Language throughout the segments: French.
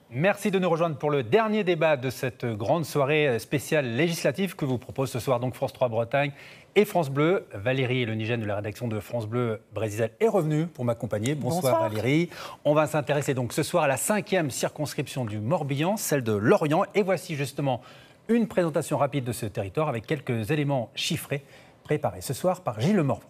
Merci de nous rejoindre pour le dernier débat de cette grande soirée spéciale législative que vous propose ce soir donc France 3 Bretagne et France Bleu. Valérie Lenigène de la rédaction de France Bleu Brésil est revenue pour m'accompagner. Bonsoir Valérie. On va s'intéresser donc ce soir à la 5e circonscription du Morbihan, celle de Lorient. Et voici justement une présentation rapide de ce territoire avec quelques éléments chiffrés préparés ce soir par Gilles Lemorvan.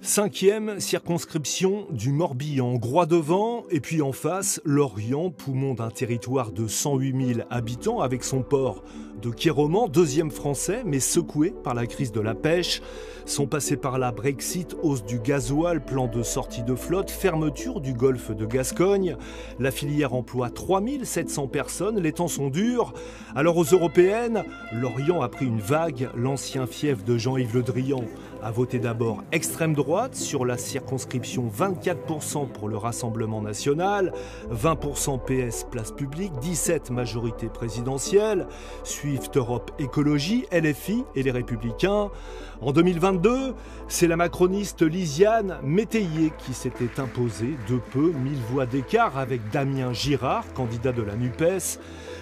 5e circonscription du Morbihan, Groix devant, et puis en face, Lorient, poumon d'un territoire de 108 000 habitants avec son port de Quiroman, 2e français, mais secoué par la crise de la pêche. Sont passés par là Brexit, hausse du gasoil, plan de sortie de flotte, fermeture du golfe de Gascogne. La filière emploie 3700 personnes, les temps sont durs. Alors aux européennes, Lorient a pris une vague. L'ancien fief de Jean-Yves Le Drian a voté d'abord extrême droite sur la circonscription, 24% pour le Rassemblement national, 20% PS place publique, 17 majorité présidentielle. Suivent Europe Écologie, LFI et les Républicains. En 2022, c'est la macroniste Lisiane Métayer qui s'était imposée de peu, 1000 voix d'écart avec Damien Girard, candidat de la NUPES.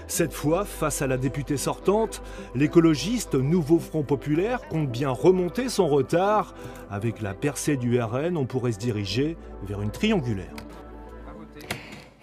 Cette fois, face à la députée sortante, l'écologiste Nouveau Front Populaire compte bien remonter son retard. Avec la percée du RN, on pourrait se diriger vers une triangulaire.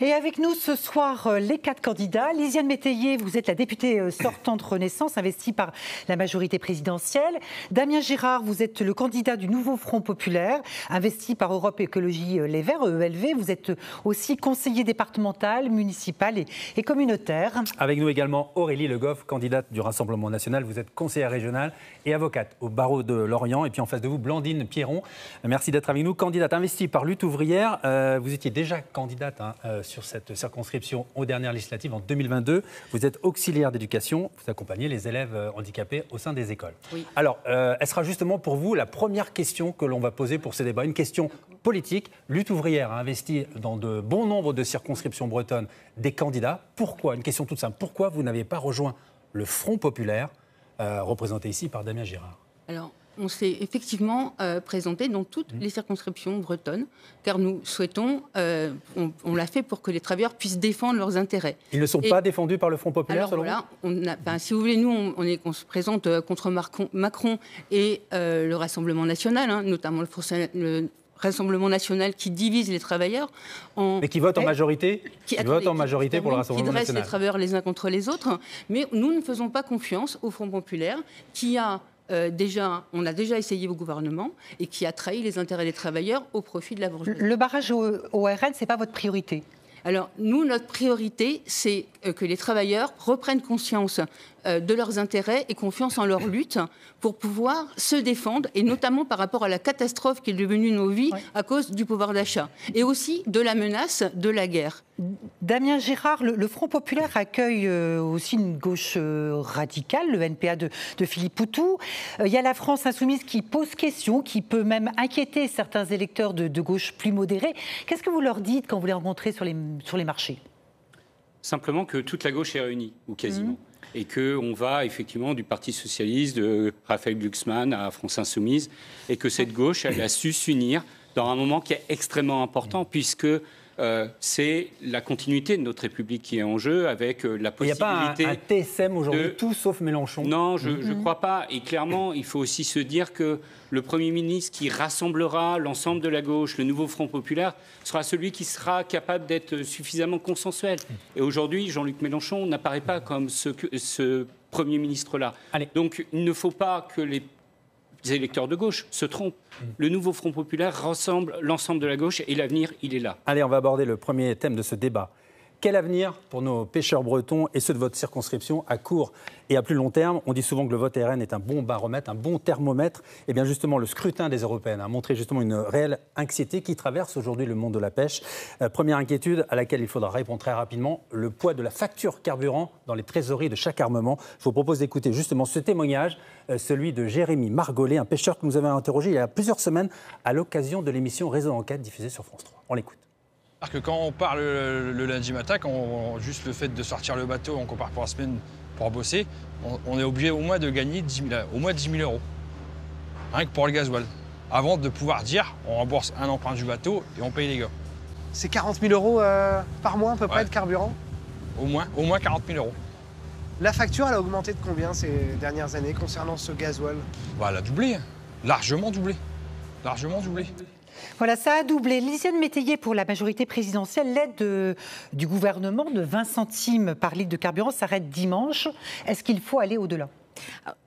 Et avec nous ce soir, les 4 candidats. Lisiane Métayer, vous êtes la députée sortante Renaissance, investie par la majorité présidentielle. Damien Girard, vous êtes le candidat du Nouveau Front Populaire, investi par Europe Écologie Les Verts, EELV. Vous êtes aussi conseiller départemental, municipal et communautaire. Avec nous également Aurélie Le Goff, candidate du Rassemblement national. Vous êtes conseillère régionale et avocate au barreau de Lorient. Et puis en face de vous, Blandine Pierron. Merci d'être avec nous. Candidate investie par Lutte ouvrière. Vous étiez déjà candidate sur cette circonscription aux dernières législatives en 2022. Vous êtes auxiliaire d'éducation, vous accompagnez les élèves handicapés au sein des écoles. Oui. Alors, elle sera justement pour vous la première question que l'on va poser pour ce débat, une question politique. Lutte ouvrière a investi dans de bon nombre de circonscriptions bretonnes des candidats. Pourquoi? Une question toute simple. Pourquoi vous n'avez pas rejoint le Front populaire, représenté ici par Damien Girard? Alors, on s'est effectivement présenté dans toutes les circonscriptions bretonnes, car nous souhaitons, on l'a fait pour que les travailleurs puissent défendre leurs intérêts. Ils ne sont pas défendus par le Front populaire, alors, selon vous si vous voulez, nous, on se présente contre Macron et le Rassemblement national, hein, notamment le Rassemblement national qui divise les travailleurs. Mais qui vote en majorité, qui vote en majorité pour le Rassemblement national. Qui dresse les travailleurs les uns contre les autres. Mais nous ne faisons pas confiance au Front populaire qui a... on a déjà essayé au gouvernement et qui a trahi les intérêts des travailleurs au profit de la bourgeoisie. Le barrage au RN, ce n'est pas votre priorité? Alors, nous, notre priorité, c'est que les travailleurs reprennent conscience de leurs intérêts et confiance en leur lutte pour pouvoir se défendre, et notamment par rapport à la catastrophe qui est devenue nos vies à cause du pouvoir d'achat, et aussi de la menace de la guerre. Damien Girard, le Front populaire accueille aussi une gauche radicale, le NPA de Philippe Poutou. Il y a la France insoumise qui pose question, qui peut même inquiéter certains électeurs de gauche plus modérés. Qu'est-ce que vous leur dites quand vous les rencontrez sur les marchés? Simplement que toute la gauche est réunie, ou quasiment. Et qu'on va effectivement du Parti socialiste, de Raphaël Glucksmann à France insoumise, et que cette gauche, elle a su s'unir dans un moment qui est extrêmement important, puisque c'est la continuité de notre République qui est en jeu, avec la possibilité... Il n'y a pas un TSM aujourd'hui, tout sauf Mélenchon? Non, je ne crois pas. Et clairement, il faut aussi se dire que le Premier ministre qui rassemblera l'ensemble de la gauche, le nouveau Front populaire, sera celui qui sera capable d'être suffisamment consensuel. Et aujourd'hui, Jean-Luc Mélenchon n'apparaît pas comme ce Premier ministre-là. Donc, il ne faut pas que les électeurs de gauche se trompent. Le nouveau Front populaire rassemble l'ensemble de la gauche et l'avenir, il est là. Allez, on va aborder le premier thème de ce débat. Quel avenir pour nos pêcheurs bretons et ceux de votre circonscription à court et à plus long terme? On dit souvent que le vote RN est un bon baromètre, un bon thermomètre. Et bien justement, le scrutin des européennes a montré justement une réelle anxiété qui traverse aujourd'hui le monde de la pêche. Première inquiétude à laquelle il faudra répondre très rapidement, le poids de la facture carburant dans les trésoreries de chaque armement. Je vous propose d'écouter justement ce témoignage, celui de Jérémy Margollet, un pêcheur que nous avons interrogé il y a plusieurs semaines à l'occasion de l'émission Réseau Enquête diffusée sur France 3. On l'écoute. Parce que quand on part le lundi matin, juste le fait de sortir le bateau, on part pour la semaine pour bosser, on est obligé au moins de gagner 10 000 euros. Rien que pour le gasoil. Avant de pouvoir dire, on rembourse un emprunt du bateau et on paye les gars. C'est 40 000 euros par mois à peu près de carburant? Au moins 40 000 euros. La facture, elle a augmenté de combien ces dernières années concernant ce gasoil? Bah, elle a doublé, largement doublé. Largement doublé. Voilà, ça a doublé. Lisiane Métayer, pour la majorité présidentielle, l'aide du gouvernement de 20 centimes par litre de carburant s'arrête dimanche. Est-ce qu'il faut aller au-delà?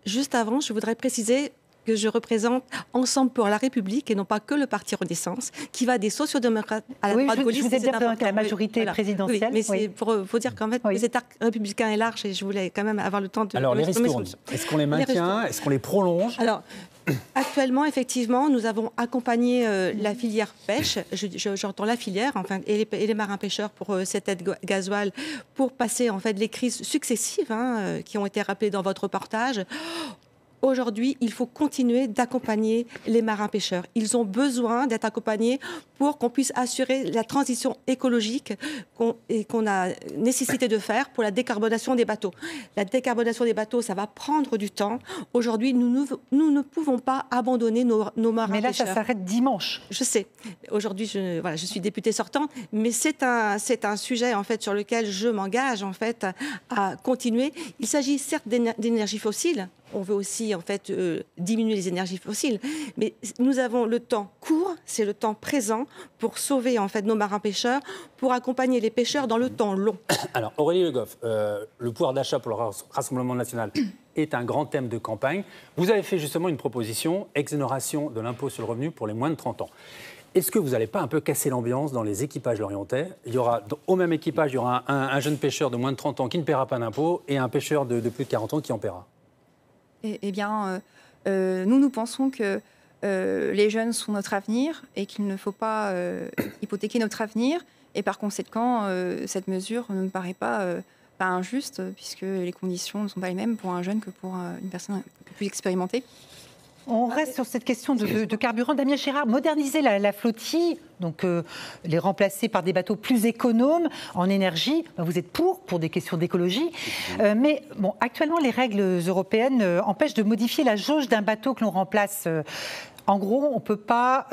Juste avant, je voudrais préciser que je représente Ensemble pour la République et non pas que le parti Renaissance, qui va des sociodémocrates à la droite gaulliste. Je vous ai bien présenté la majorité présidentielle. Oui, mais c'est pour vous dire qu'en fait, les États républicains est large et je voulais quand même avoir le temps de... Alors, les ristournes, est-ce qu'on les maintient? Est-ce qu'on les prolonge? Alors, actuellement, effectivement, nous avons accompagné la filière pêche, j'entends la filière, enfin, et les marins-pêcheurs pour cette aide gasoil, pour passer en fait les crises successives qui ont été rappelées dans votre reportage. Aujourd'hui, il faut continuer d'accompagner les marins-pêcheurs. Ils ont besoin d'être accompagnés pour qu'on puisse assurer la transition écologique qu'on a nécessité de faire pour la décarbonation des bateaux. La décarbonation des bateaux, ça va prendre du temps. Aujourd'hui, nous ne pouvons pas abandonner nos marins-pêcheurs. Mais là, ça s'arrête dimanche. Je sais. Aujourd'hui, je suis députée sortante, mais c'est un sujet en fait sur lequel je m'engage en fait à continuer. Il s'agit certes d'énergie fossile. On veut aussi en fait diminuer les énergies fossiles, mais nous avons le temps court, c'est le temps présent pour sauver en fait nos marins-pêcheurs, pour accompagner les pêcheurs dans le temps long. Alors Aurélie Le Goff, le pouvoir d'achat pour le Rassemblement national est un grand thème de campagne. Vous avez fait justement une proposition, exonération de l'impôt sur le revenu pour les moins de 30 ans. Est-ce que vous n'allez pas un peu casser l'ambiance dans les équipages lorientais? Il y aura, au même équipage, il y aura un jeune pêcheur de moins de 30 ans qui ne paiera pas d'impôt et un pêcheur de plus de 40 ans qui en paiera. Eh bien, nous pensons que les jeunes sont notre avenir et qu'il ne faut pas hypothéquer notre avenir. Et par conséquent, cette mesure ne me paraît pas injuste, puisque les conditions ne sont pas les mêmes pour un jeune que pour une personne plus expérimentée. On reste sur cette question de carburant. Damien Gérard, moderniser la flottille, donc les remplacer par des bateaux plus économes en énergie, vous êtes pour des questions d'écologie. Mais bon, actuellement, les règles européennes empêchent de modifier la jauge d'un bateau que l'on remplace. En gros, on ne peut pas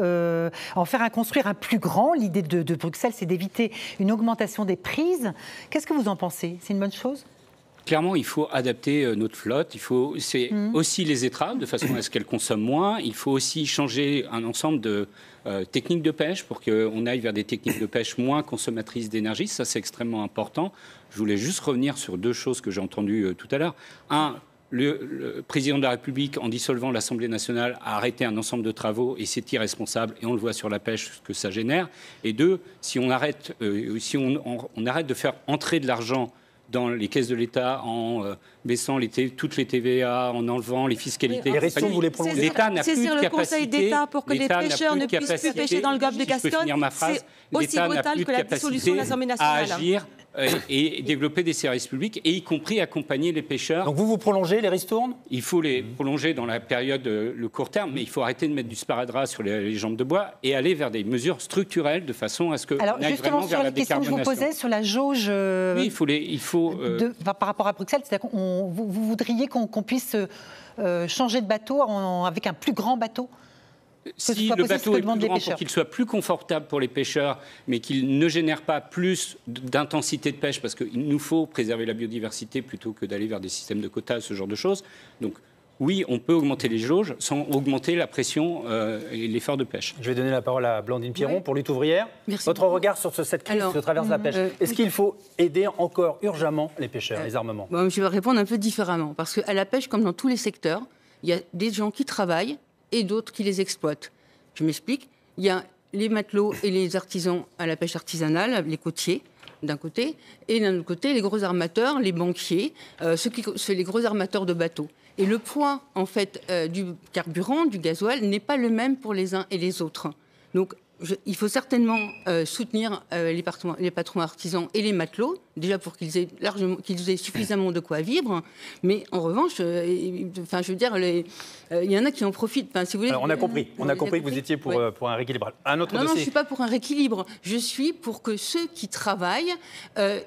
en faire construire un plus grand. L'idée de Bruxelles, c'est d'éviter une augmentation des prises. Qu'est-ce que vous en pensez? C'est une bonne chose? Clairement, il faut adapter notre flotte. C'est aussi les étraves, de façon à ce qu'elles consomment moins. Il faut aussi changer un ensemble de techniques de pêche pour qu'on aille vers des techniques de pêche moins consommatrices d'énergie. Ça, c'est extrêmement important. Je voulais juste revenir sur deux choses que j'ai entendues tout à l'heure. Un, le président de la République, en dissolvant l'Assemblée nationale, a arrêté un ensemble de travaux et c'est irresponsable. Et on le voit sur la pêche, ce que ça génère. Et deux, si on arrête, on arrête de faire entrer de l'argent dans les caisses de l'État en baissant toutes les TVA, en enlevant les fiscalités. Les restos, vous les prolongez. L'État n'a plus de capacité. Le Conseil d'État pour que les pêcheurs ne puissent plus pêcher dans le golfe de Gascogne, c'est aussi brutal que la dissolution de l'Assemblée nationale. À agir et développer des services publics, et y compris accompagner les pêcheurs. Donc vous prolongez les ristournes? Il faut les prolonger dans la période, le court terme, mais il faut arrêter de mettre du sparadrap sur les jambes de bois et aller vers des mesures structurelles de façon à ce qu'on aille vraiment vers la décarbonation. Alors justement, sur les questions que je vous posais, sur la jauge par rapport à Bruxelles, c'est-à-dire que vous voudriez qu'on puisse changer de bateau avec un plus grand bateau? Si le bateau est plus grand pour qu'il soit plus confortable pour les pêcheurs, mais qu'il ne génère pas plus d'intensité de pêche, parce qu'il nous faut préserver la biodiversité plutôt que d'aller vers des systèmes de quotas, ce genre de choses. Donc oui, on peut augmenter les jauges sans augmenter la pression et l'effort de pêche. Je vais donner la parole à Blandine Pierron pour Lutte ouvrière. Merci Votre beaucoup. regard sur cette crise que traverse la pêche. Est-ce qu'il faut aider encore urgemment les pêcheurs, les armements? Je vais répondre un peu différemment, parce qu'à la pêche, comme dans tous les secteurs, il y a des gens qui travaillent et d'autres qui les exploitent. Je m'explique. Il y a les matelots et les artisans à la pêche artisanale, les côtiers, d'un côté, et d'un autre côté, les gros armateurs, les banquiers, les gros armateurs de bateaux. Et le poids, en fait, du carburant, du gasoil, n'est pas le même pour les uns et les autres. Donc, il faut certainement soutenir les patrons artisans et les matelots, déjà pour qu'ils aient suffisamment de quoi vivre. Mais en revanche, je veux dire, il y en a qui en profitent. Si vous voulez, alors, on a compris que vous étiez pour un rééquilibrage. Un autre dossier. Non, je ne suis pas pour un rééquilibre. Je suis pour que ceux qui travaillent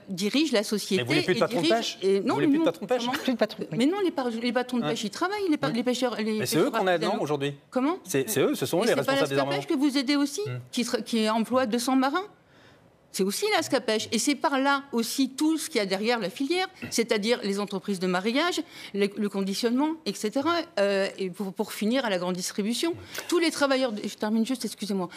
dirigent la société. Mais vous voulez plus de patrons de pêche? Non, vous voulez plus de patrons de pêche? Mais non, les patrons de pêche, ils travaillent. Les pêcheurs. Mais c'est eux qu'on aide, non, aujourd'hui? Comment? C'est eux, ce sont les responsables des armements. C'est pas la pêche que vous aidez aussi, qui emploie 200 marins? c'est aussi là ce qu'à pêche. Et c'est par là aussi tout ce qu'il y a derrière la filière, c'est-à-dire les entreprises de mareyage, le conditionnement, etc. Et pour finir à la grande distribution, tous les travailleurs, je termine juste, excusez-moi,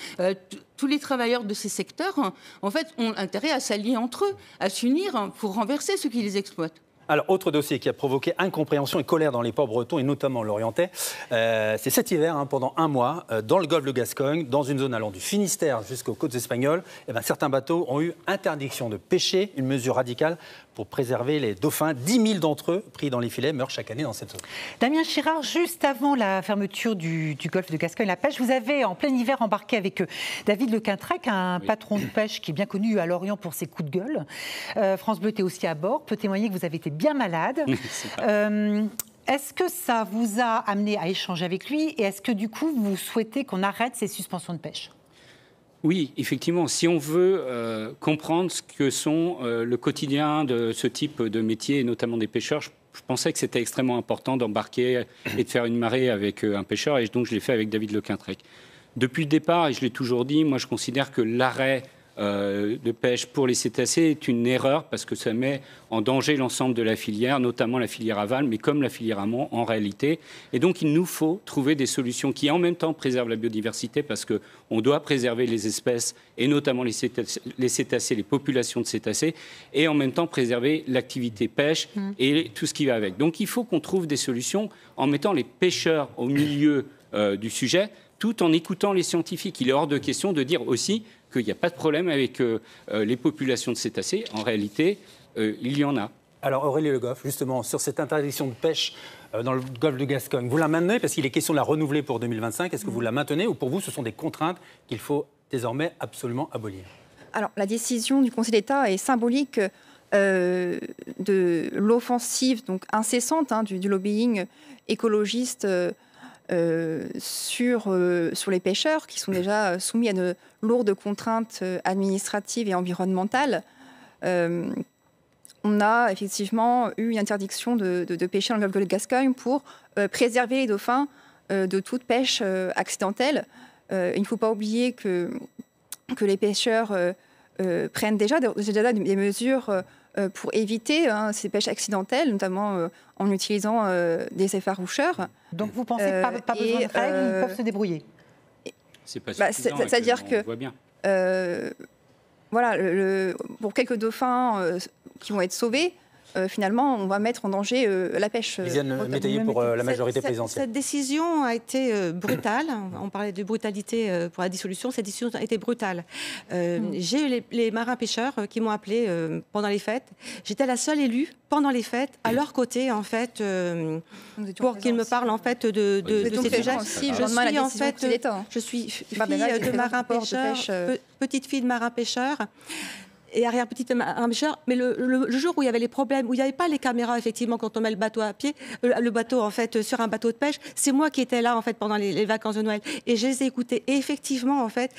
tous les travailleurs de ces secteurs, en fait, ont intérêt à s'allier entre eux, à s'unir pour renverser ceux qui les exploitent. Alors, autre dossier qui a provoqué incompréhension et colère dans les ports bretons, et notamment l'Orientais, c'est cet hiver, pendant un mois, dans le golfe de Gascogne, dans une zone allant du Finistère jusqu'aux côtes espagnoles, certains bateaux ont eu interdiction de pêcher, une mesure radicale pour préserver les dauphins. 10 000 d'entre eux, pris dans les filets, meurent chaque année dans cette zone. Damien Girard, juste avant la fermeture du golfe de Gascogne, la pêche, vous avez en plein hiver embarqué avec David Lequintrec, un patron de pêche qui est bien connu à Lorient pour ses coups de gueule. France Bleu était aussi à bord, peut témoigner que vous avez été bien malade. Est-ce que ça vous a amené à échanger avec lui et est-ce que du coup vous souhaitez qu'on arrête ces suspensions de pêche ? Oui, effectivement, si on veut comprendre ce que sont le quotidien de ce type de métier, et notamment des pêcheurs, je pensais que c'était extrêmement important d'embarquer et de faire une marée avec un pêcheur, et donc je l'ai fait avec David Lequintrec. Depuis le départ, et je l'ai toujours dit, moi je considère que l'arrêt de pêche pour les cétacés est une erreur parce que ça met en danger l'ensemble de la filière, notamment la filière aval, mais comme la filière amont en réalité. Et donc il nous faut trouver des solutions qui en même temps préservent la biodiversité parce qu'on doit préserver les espèces et notamment les cétacés, les populations de cétacés, et en même temps préserver l'activité pêche et tout ce qui va avec. Donc il faut qu'on trouve des solutions en mettant les pêcheurs au milieu du sujet, tout en écoutant les scientifiques. Il est hors de question de dire aussi qu'il n'y a pas de problème avec les populations de cétacés. En réalité, il y en a. Alors Aurélie Le Goff, justement, sur cette interdiction de pêche dans le golfe de Gascogne, vous la maintenez parce qu'il est question de la renouveler pour 2025. Est-ce que vous la maintenez ou pour vous, ce sont des contraintes qu'il faut désormais absolument abolir ? Alors, la décision du Conseil d'État est symbolique de l'offensive donc incessante du lobbying écologiste sur les pêcheurs qui sont déjà soumis à de lourdes contraintes administratives et environnementales. On a effectivement eu une interdiction de pêcher dans le golfe de Gascogne pour préserver les dauphins de toute pêche accidentelle. Il ne faut pas oublier que les pêcheurs prennent déjà des mesures pour éviter ces pêches accidentelles, notamment en utilisant des effaroucheurs. Donc vous pensez que pas besoin de règles, ils peuvent se débrouiller. C'est pas suffisant. C'est-à-dire que voit bien. Voilà, pour quelques dauphins qui vont être sauvés, finalement, on va mettre en danger la pêche. Lisiane Métayer pour la majorité présidentielle. Cette décision a été brutale. On parlait de brutalité pour la dissolution. Cette décision a été brutale. J'ai eu les marins-pêcheurs qui m'ont appelé pendant les fêtes. J'étais la seule élue pendant les fêtes, à leur côté, en fait, pour qu'ils me parlent en fait de ces sujets. Je suis fille de marin-pêcheur, petite fille de marin-pêcheur. Et arrière-petite marin-pêcheur, mais le jour où il y avait les problèmes, où il n'y avait pas les caméras, effectivement, quand on met le bateau à pied, le bateau, en fait, sur un bateau de pêche, c'est moi qui étais là, en fait, pendant les vacances de Noël. Et je les ai écoutés. Et effectivement, en fait,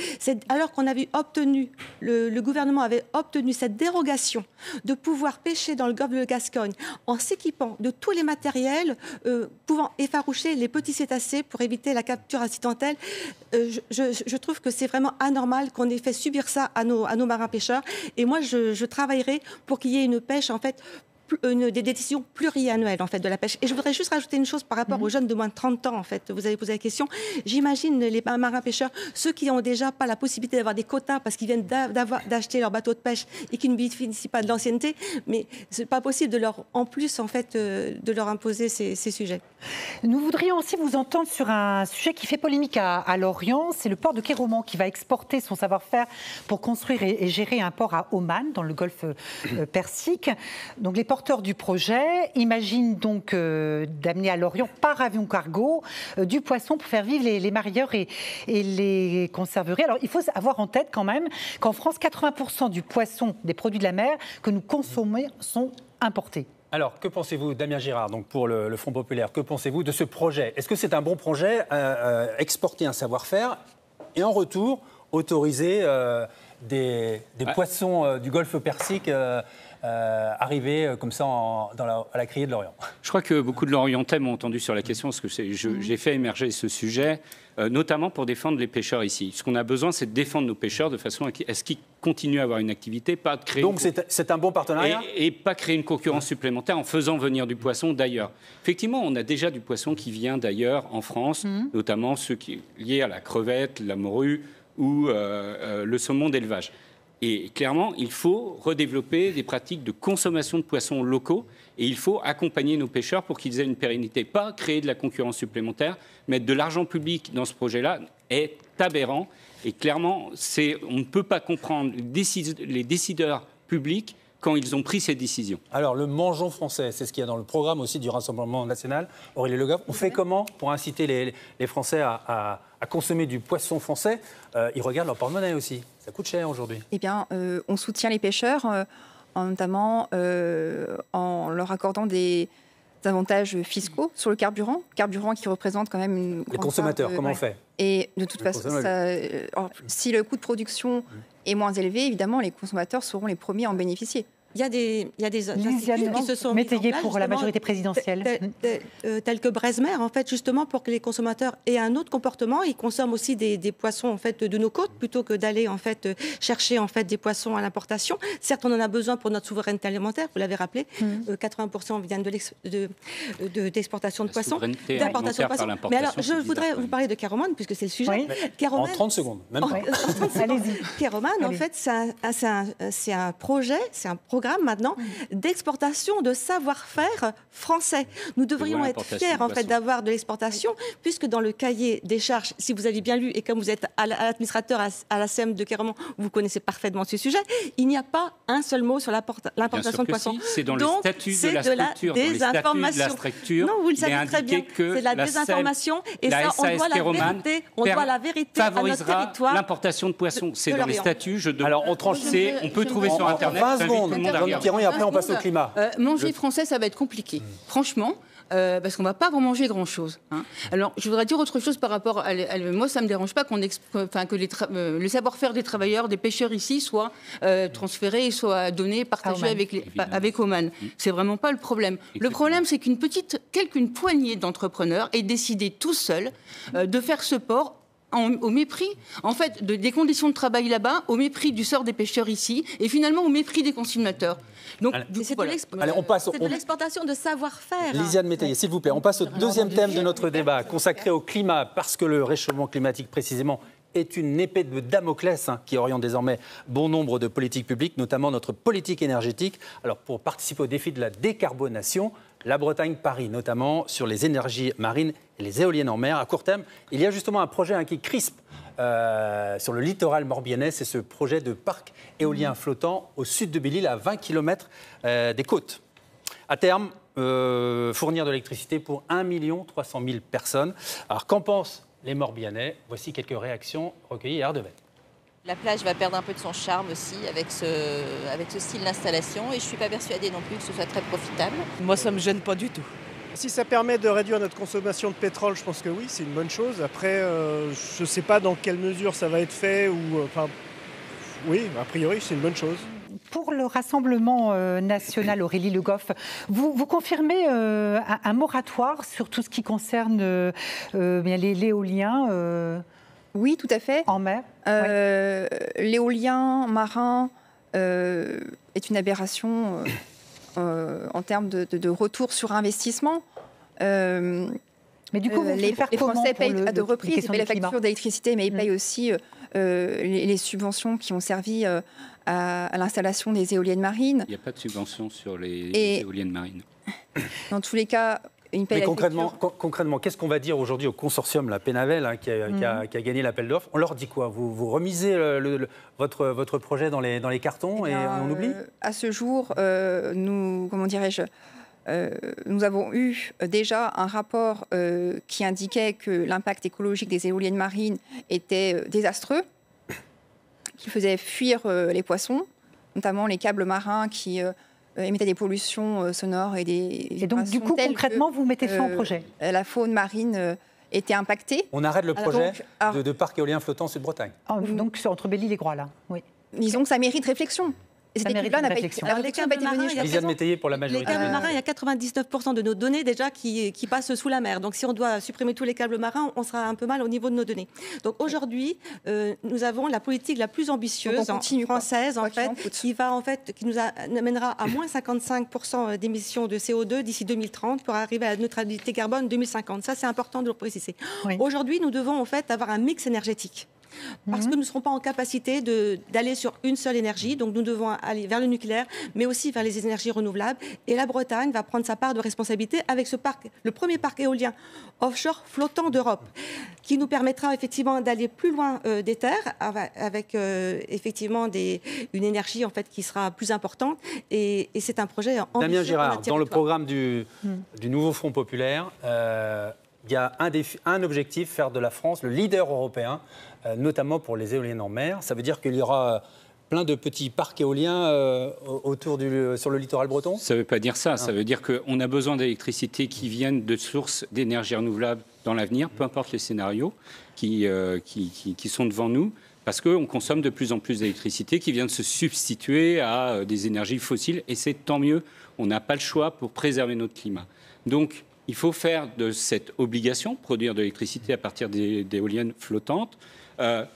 alors qu'on avait obtenu, le gouvernement avait obtenu cette dérogation de pouvoir pêcher dans le golfe de Gascogne en s'équipant de tous les matériels pouvant effaroucher les petits cétacés pour éviter la capture accidentelle, je trouve que c'est vraiment anormal qu'on ait fait subir ça à nos marins-pêcheurs. Et moi, je travaillerai pour qu'il y ait une pêche, en fait, des décisions pluriannuelles, en fait, de la pêche. Et je voudrais juste rajouter une chose par rapport aux jeunes de moins de 30 ans, en fait. Vous avez posé la question. J'imagine les marins-pêcheurs, ceux qui n'ont déjà pas la possibilité d'avoir des quotas parce qu'ils viennent d'acheter leur bateau de pêche et qui ne bénéficient pas de l'ancienneté, mais ce n'est pas possible de leur, en plus, en fait, de leur imposer ces sujets. Nous voudrions aussi vous entendre sur un sujet qui fait polémique à Lorient. C'est le port de Kéroman qui va exporter son savoir-faire pour construire et gérer un port à Oman, dans le golfe Persique. Donc les porteurs du projet imaginent donc d'amener à Lorient par avion cargo du poisson pour faire vivre les mareyeurs et les conserveries. Alors il faut avoir en tête quand même qu'en France, 80% du poisson, des produits de la mer que nous consommons sont importés. Alors, que pensez-vous, Damien Girard, donc pour le Front Populaire, que pensez-vous de ce projet ? Est-ce que c'est un bon projet, exporter un savoir-faire et en retour autoriser des poissons du golfe Persique arriver comme ça à la criée de l'Orient? Je crois que beaucoup de Lorientais m'ont entendu sur la question, parce que j'ai fait émerger ce sujet, notamment pour défendre les pêcheurs ici. Ce qu'on a besoin, c'est de défendre nos pêcheurs de façon à ce qu'ils continuent à avoir une activité, pas de créer... Donc c'est un bon partenariat et pas créer une concurrence supplémentaire en faisant venir du poisson d'ailleurs. Effectivement, on a déjà du poisson qui vient d'ailleurs en France, notamment ceux qui sont liés à la crevette, la morue ou le saumon d'élevage. Et clairement, il faut redévelopper des pratiques de consommation de poissons locaux et il faut accompagner nos pêcheurs pour qu'ils aient une pérennité. Pas créer de la concurrence supplémentaire, mettre de l'argent public dans ce projet-là est aberrant. Et clairement, on ne peut pas comprendre les décideurs publics quand ils ont pris ces décisions. Alors, le mangeons français, c'est ce qu'il y a dans le programme aussi du Rassemblement national. Aurélie Le Goff, on fait comment pour inciter les Français à consommer du poisson français? Ils regardent leur porte-monnaie aussi. Ça coûte cher aujourd'hui. Eh bien, on soutient les pêcheurs, notamment en leur accordant des avantages fiscaux sur le carburant qui représente quand même une grande les consommateurs, comment on fait? Et de toute façon, si le coût de production est moins élevé, évidemment, les consommateurs seront les premiers à en bénéficier. Il y a des instituts qui se sont Métayer pour la majorité présidentielle, tels que Bresmer, en fait, justement pour que les consommateurs aient un autre comportement. Ils consomment aussi des poissons en fait de nos côtes plutôt que d'aller en fait chercher en fait des poissons à l'importation. Certes, on en a besoin pour notre souveraineté alimentaire. Vous l'avez rappelé, 80% viennent d'exportation de poissons, d'importation de poissons. Mais alors, je voudrais vous parler de Kéromane puisque c'est le sujet. Oui. En 30 secondes, même pas. Allez-y. Kéromane, en fait, c'est un projet, c'est un programme maintenant d'exportation de savoir-faire français. Nous devrions être fiers en fait d'avoir de l'exportation, puisque dans le cahier des charges, si vous avez bien lu et comme vous êtes à l'administrateur à la CEM de Kéromane, vous connaissez parfaitement ce sujet, il n'y a pas un seul mot sur l'importation de poissons. Si, c'est dans les statuts de la structure. Non, vous le savez très bien. C'est la désinformation et ça, on doit la vérité à notre territoire. L'importation de poissons, c'est dans les statuts. Alors on tranche. On peut trouver sur Internet. 20 secondes. Pierron, et après on passe au climat. Manger français, ça va être compliqué, franchement. Parce qu'on ne va pas en manger grand-chose. Hein. Alors, je voudrais dire autre chose par rapport à... moi, ça ne me dérange pas que le savoir-faire des travailleurs, des pêcheurs ici, soit transféré, soit donné, partagé avec Oman. C'est vraiment pas le problème. Le problème, c'est qu'une poignée d'entrepreneurs ait décidé tout seul de faire ce port au mépris, en fait, des conditions de travail là-bas, au mépris du sort des pêcheurs ici, et finalement au mépris des consommateurs. Donc, c'est de l'exportation de savoir-faire. Lisiane Métayer, s'il vous plaît, on passe au deuxième thème de notre débat, consacré au climat, parce que le réchauffement climatique, précisément, est une épée de Damoclès qui oriente désormais bon nombre de politiques publiques, notamment notre politique énergétique. Alors, pour participer au défi de la décarbonation, la Bretagne parie notamment sur les énergies marines et les éoliennes en mer. À court terme, il y a justement un projet qui crispe sur le littoral morbihanais. C'est ce projet de parc éolien flottant au sud de Belle-Île, à 20 km des côtes. À terme, fournir de l'électricité pour 1 300 000 personnes. Alors, qu'en pensent les Morbihanais? Voici quelques réactions recueillies à Ardevette. La plage va perdre un peu de son charme aussi avec ce style d'installation et je ne suis pas persuadée non plus que ce soit très profitable. Moi, ça ne me gêne pas du tout. Si ça permet de réduire notre consommation de pétrole, je pense que oui, c'est une bonne chose. Après, je ne sais pas dans quelle mesure ça va être fait. Oui, a priori, c'est une bonne chose. Pour le Rassemblement national, Aurélie Le Goff, vous confirmez un moratoire sur tout ce qui concerne l'éolien Oui, tout à fait. En mer. L'éolien marin est une aberration en termes de retour sur investissement. Mais du coup, les Français payent à deux reprises. Ils payent la facture d'électricité, mais ils payent aussi les subventions qui ont servi à l'installation des éoliennes marines. Il n'y a pas de subvention sur les éoliennes marines. Dans tous les cas, ils payent concrètement, qu'est-ce qu'on va dire aujourd'hui au consortium, la Pénavel, qui a gagné l'appel d'offres? On leur dit quoi? Vous remisez votre projet dans les cartons et on oublie? À ce jour, nous avons eu déjà un rapport qui indiquait que l'impact écologique des éoliennes marines était désastreux, qui faisait fuir les poissons, notamment les câbles marins qui émettaient des pollutions sonores et des... Et donc, du coup, concrètement, vous mettez fin au projet? La faune marine était impactée. On arrête le projet de parc éolien flottant Sud-Bretagne. Donc, c'est entre Belle-Île et Groix, là, oui. Disons que ça mérite réflexion. Et cette Ça mérite étude-là une n'a pas réflexion. été... Alors, les câbles marins, Lisiane Métayer pour la les majorité. câbles marins, il y a 99% de nos données déjà qui passent sous la mer. Donc si on doit supprimer tous les câbles marins, on sera un peu mal au niveau de nos données. Donc aujourd'hui, nous avons la politique la plus ambitieuse française en fait, qui nous amènera à moins 55% d'émissions de CO2 d'ici 2030 pour arriver à la neutralité carbone 2050. Ça, c'est important de le préciser. Oui. Aujourd'hui, nous devons en fait avoir un mix énergétique. Parce que nous ne serons pas en capacité d'aller sur une seule énergie. Donc nous devons aller vers le nucléaire, mais aussi vers les énergies renouvelables. Et la Bretagne va prendre sa part de responsabilité avec ce parc, le premier parc éolien offshore flottant d'Europe, qui nous permettra effectivement d'aller plus loin des terres, avec effectivement une énergie en fait qui sera plus importante. Et c'est un projet ambitieux. Damien Girard, dans le programme du nouveau Front populaire, il y a un objectif, faire de la France le leader européen, notamment pour les éoliennes en mer. Ça veut dire qu'il y aura plein de petits parcs éoliens sur le littoral breton? Ça ne veut pas dire ça. Ça veut dire qu'on a besoin d'électricité qui viennent de sources d'énergie renouvelable dans l'avenir, peu importe les scénarios qui sont devant nous, parce qu'on consomme de plus en plus d'électricité qui vient de se substituer à des énergies fossiles, et c'est tant mieux. On n'a pas le choix pour préserver notre climat. Donc, il faut faire de cette obligation, produire de l'électricité à partir d'éoliennes flottantes, ça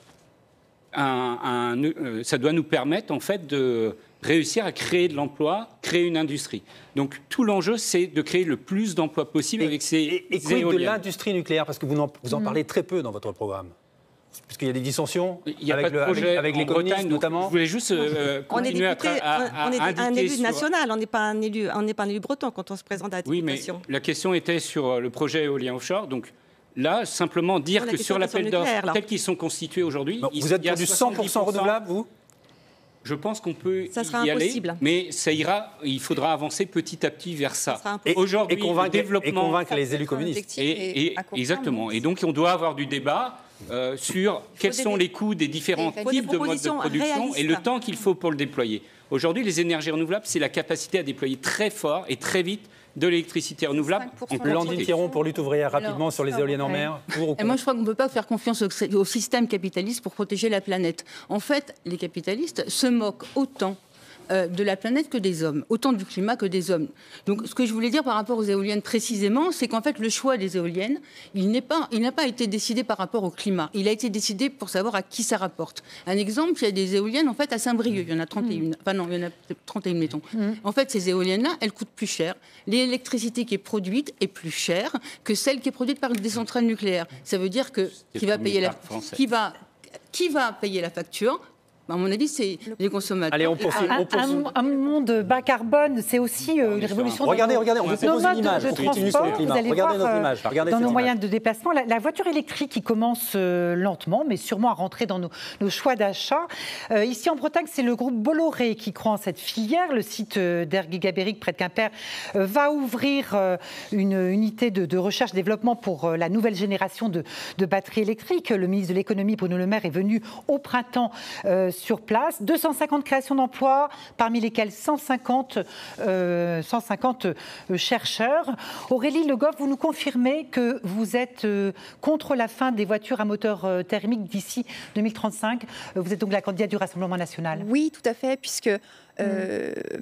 doit nous permettre en fait de réussir à créer de l'emploi, créer une industrie. Donc tout l'enjeu, c'est de créer le plus d'emplois possible avec ces éoliennes. éoliennes. De l'industrie nucléaire, parce que vous en parlez très peu dans votre programme. Puisqu'il y a des dissensions avec les communistes notamment. Je voulais juste continuer on est un élu sur... national, on n'est pas un élu breton quand on se présente à la télévision. Oui, mais la question était sur le projet éolien offshore. Donc là, simplement dire que sur l'appel d'offres tels qu'ils sont constitués aujourd'hui, vous êtes pour du 100% renouvelable, vous? Je pense qu'on peut y aller, mais ça ira. Il faudra avancer petit à petit vers ça. Aujourd'hui, et convaincre les élus communistes. Exactement. Et donc, on doit avoir du débat sur quels sont les coûts des différents types de modes de production et le temps qu'il faut pour le déployer. Aujourd'hui, les énergies renouvelables, c'est la capacité à déployer très fort et très vite de l'électricité renouvelable. Blandine Pierron pour Lutte ouvrière, rapidement sur les éoliennes en mer. Et moi, je crois qu'on ne peut pas faire confiance au système capitaliste pour protéger la planète. En fait, les capitalistes se moquent autant de la planète que des hommes, autant du climat que des hommes. Donc, ce que je voulais dire par rapport aux éoliennes précisément, c'est qu'en fait, le choix des éoliennes, il n'a pas été décidé par rapport au climat. Il a été décidé pour savoir à qui ça rapporte. Un exemple, il y a des éoliennes en fait à Saint-Brieuc. Il y en a 31. Enfin non, il y en a 31, mettons. En fait, ces éoliennes-là, elles coûtent plus cher. L'électricité qui est produite est plus chère que celle qui est produite par des centrales nucléaires. Ça veut dire que qui va payer la facture? À mon avis, c'est les consommateurs. Allez, on poursuit. Un monde bas carbone, c'est aussi une révolution. Regardez, on vous propose une image pour continuer sur le climat. Regardez notre image. Dans nos moyens de déplacement, la voiture électrique qui commence lentement, mais sûrement à rentrer dans nos choix d'achat. Ici en Bretagne, c'est le groupe Bolloré qui croit en cette filière. Le site d'Erguigabéric, près de Quimper, va ouvrir une unité de recherche-développement pour la nouvelle génération de batteries électriques. Le ministre de l'économie, Bruno Le Maire, est venu au printemps sur place. 250 créations d'emplois, parmi lesquelles 150 chercheurs. Aurélie Le Goff, vous nous confirmez que vous êtes contre la fin des voitures à moteur thermique d'ici 2035. Vous êtes donc la candidate du Rassemblement national. Oui, tout à fait, puisque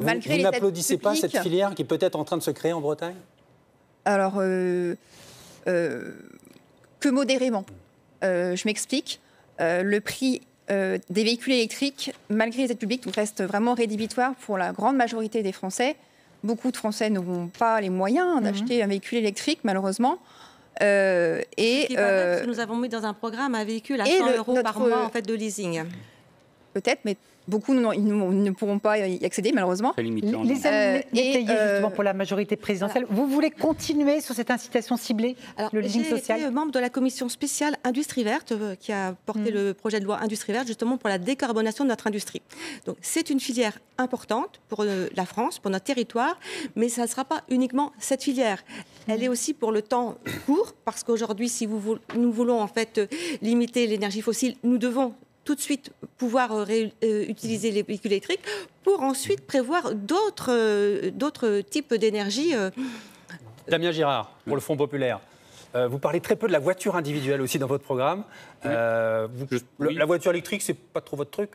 malgré vous n'applaudissez pas cette filière qui est peut-être en train de se créer en Bretagne? Alors, que modérément. Je m'explique. Le prix des véhicules électriques, malgré les aides publiques, reste vraiment rédhibitoire pour la grande majorité des Français. Beaucoup de Français n'auront pas les moyens d'acheter un véhicule électrique, malheureusement. Nous avons mis dans un programme un véhicule à 100 € par mois en fait, de leasing. Peut-être, mais beaucoup ne pourront pas y accéder, malheureusement. Les justement pour la majorité présidentielle. Voilà. Vous voulez continuer sur cette incitation ciblée, le leasing social? J'ai été membre de la commission spéciale Industrie verte qui a porté le projet de loi Industrie verte justement pour la décarbonation de notre industrie. Donc c'est une filière importante pour la France, pour notre territoire, mais ça ne sera pas uniquement cette filière. Elle est aussi pour le temps court, parce qu'aujourd'hui, si nous voulons en fait limiter l'énergie fossile, nous devons tout de suite pouvoir utiliser les véhicules électriques pour ensuite prévoir d'autres types d'énergie. Damien Girard, pour le Front populaire. Vous parlez très peu de la voiture individuelle aussi dans votre programme. La voiture électrique, c'est pas trop votre truc?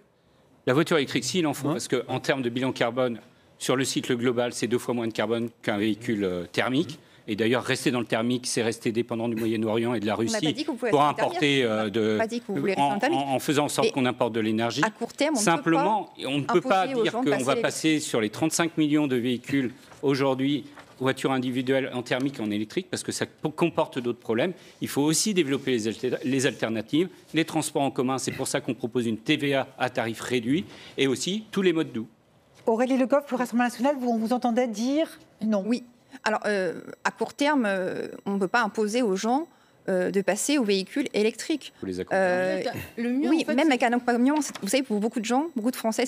La voiture électrique, si, il en faut, parce qu'en termes de bilan carbone, sur le cycle global, c'est 2 fois moins de carbone qu'un véhicule thermique. Et d'ailleurs, rester dans le thermique, c'est rester dépendant du Moyen-Orient et de la Russie pour importer en faisant en sorte qu'on importe de l'énergie. À court terme, simplement, on ne peut pas dire qu'on va passer sur les 35 millions de véhicules aujourd'hui, voitures individuelles en thermique et en électrique, parce que ça comporte d'autres problèmes. Il faut aussi développer les alternatives, les transports en commun. C'est pour ça qu'on propose une TVA à tarif réduit et aussi tous les modes doux. Aurélie Le Goff, le Rassemblement national, on vous entendait dire non. Oui. Alors, à court terme, on ne peut pas imposer aux gens de passer aux véhicules électriques. Faut les accompagner. Le mieux, oui, en fait, même avec un accompagnement, vous savez, pour beaucoup de gens, beaucoup de Français,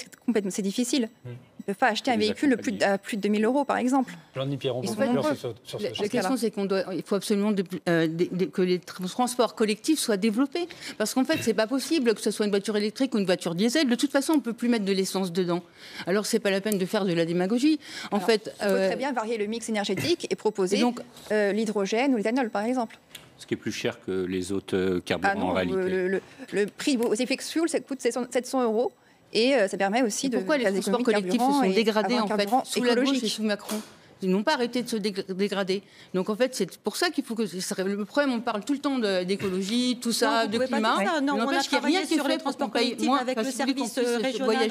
c'est difficile. Ils ne peuvent pas acheter un véhicule à plus de 2 000 €, par exemple. Blandine Pierron, la question, c'est qu'il faut absolument que les transports collectifs soient développés. Parce qu'en fait, ce n'est pas possible que ce soit une voiture électrique ou une voiture diesel. De toute façon, on ne peut plus mettre de l'essence dedans. Alors, ce n'est pas la peine de faire de la démagogie. Il faut très bien varier le mix énergétique et proposer l'hydrogène ou l'éthanol, par exemple. Ce qui est plus cher que les autres carburants en réalité. Le prix aux effets fuel, ça coûte 700 €. Et ça permet aussi de... Pourquoi les transports collectifs se sont dégradés en fait sous la gauche et sous Macron? Ils n'ont pas arrêté de se dégrader. Donc en fait, c'est pour ça qu'il faut que... Le problème, on parle tout le temps d'écologie, tout ça, de climat. Non, on a travaillé sur les transports collectifs avec le service régional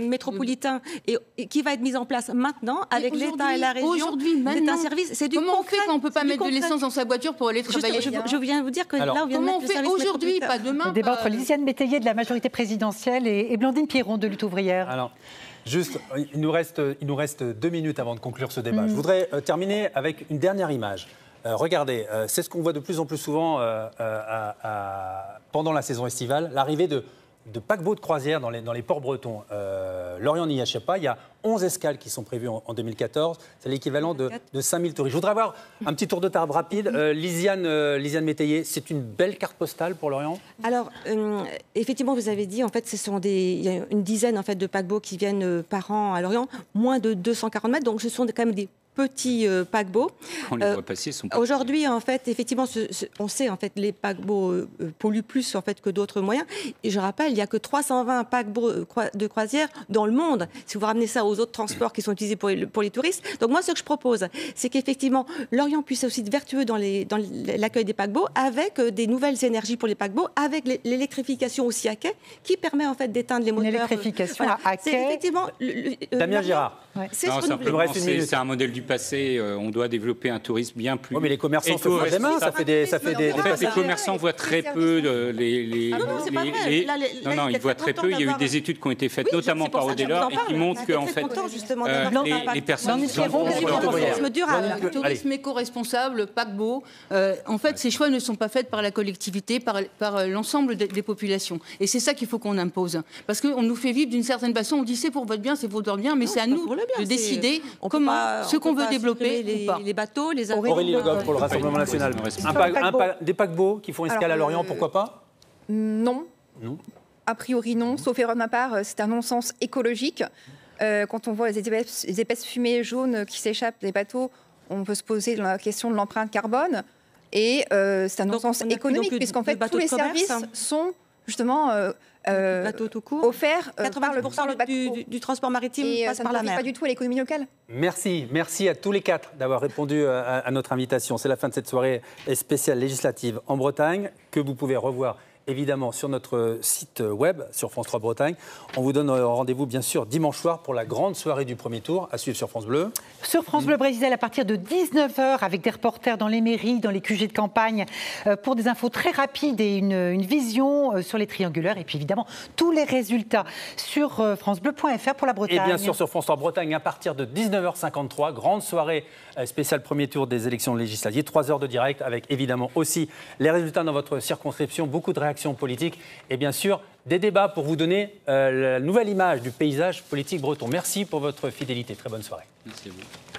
métropolitain et qui va être mis en place maintenant avec l'État et la région. Aujourd'hui, c'est un service, c'est du Comment concret. On fait quand on ne peut pas mettre de l'essence dans sa voiture pour aller travailler? Je viens vous dire que là, on vient de mettre le service comment on fait aujourd'hui, pas demain? Le débat entre Lisiane Métayer de la majorité présidentielle et Blandine Pierron de Lutte ouvrière. Alors, juste, il nous reste 2 minutes avant de conclure ce débat. Je voudrais terminer avec une dernière image. Regardez, c'est ce qu'on voit de plus en plus souvent pendant la saison estivale, l'arrivée de paquebots de croisière dans les ports bretons. Lorient n'y échappe pas. Il y a 11 escales qui sont prévues en 2014. C'est l'équivalent de 5000 touristes. Je voudrais avoir un petit tour de table rapide. Lisiane Métayer, c'est une belle carte postale pour Lorient? Alors, effectivement, vous avez dit, en fait, il y a une dizaine en fait, de paquebots qui viennent par an à Lorient, moins de 240 mètres. Donc, ce sont quand même des petits paquebots. On les voit passer, sont pas... Aujourd'hui, en fait, effectivement, on sait en fait les paquebots polluent plus en fait que d'autres moyens. Et je rappelle, il n'y a que 320 paquebots de croisière dans le monde. Si vous ramenez ça aux autres transports qui sont utilisés pour les touristes. Donc moi, ce que je propose, c'est qu'effectivement, Lorient puisse aussi être vertueux dans l'accueil des paquebots, avec des nouvelles énergies pour les paquebots, avec l'électrification aussi à quai, qui permet en fait d'éteindre les moteurs. L'électrification à quai. C'est effectivement Damien Girard. Ouais. C'est un modèle du passé. On doit développer un tourisme bien plus. Oui, mais les commerçants se font des mains, ça fait des les commerçants voient très peu non, ils voient très peu. Il y a eu des études qui ont été faites, notamment par Audelor, et qui montrent qu'en fait, les personnes le tourisme éco-responsable, paquebot. En fait, ces choix ne sont pas faits par la collectivité, par l'ensemble des populations. Et c'est ça qu'il faut qu'on impose. Parce qu'on nous fait vivre d'une certaine façon. On dit c'est pour votre bien, c'est pour votre bien, mais c'est à nous de décider ce qu'on veut développer ou pas. Les bateaux, les avions. Aurélie Le Goff pour le Rassemblement national. Des paquebots qui font escale à Lorient, pourquoi pas? Non. A priori non, sauf erreur de ma part, c'est un non-sens écologique. Quand on voit les épaisses fumées jaunes qui s'échappent des bateaux, on peut se poser la question de l'empreinte carbone. Et c'est un non-sens économique, puisqu'en fait, tous les services sont justement offerts par le bateau. Du transport maritime passe par la mer. Pas du tout à l'économie locale. Merci à tous les 4 d'avoir répondu à notre invitation. C'est la fin de cette soirée spéciale législative en Bretagne, que vous pouvez revoir évidemment sur notre site web, sur France 3 Bretagne. On vous donne rendez-vous bien sûr dimanche soir pour la grande soirée du premier tour, à suivre sur France Bleu. Sur France Bleu Brésil à partir de 19h, avec des reporters dans les mairies, dans les QG de campagne, pour des infos très rapides et une vision sur les triangulaires. Et puis évidemment, tous les résultats sur francebleu.fr pour la Bretagne. Et bien sûr sur France 3 Bretagne à partir de 19h53, grande soirée spéciale premier tour des élections législatives. 3 heures de direct avec évidemment aussi les résultats dans votre circonscription, beaucoup de réactions politiques et bien sûr des débats pour vous donner la nouvelle image du paysage politique breton. Merci pour votre fidélité. Très bonne soirée. Merci à vous.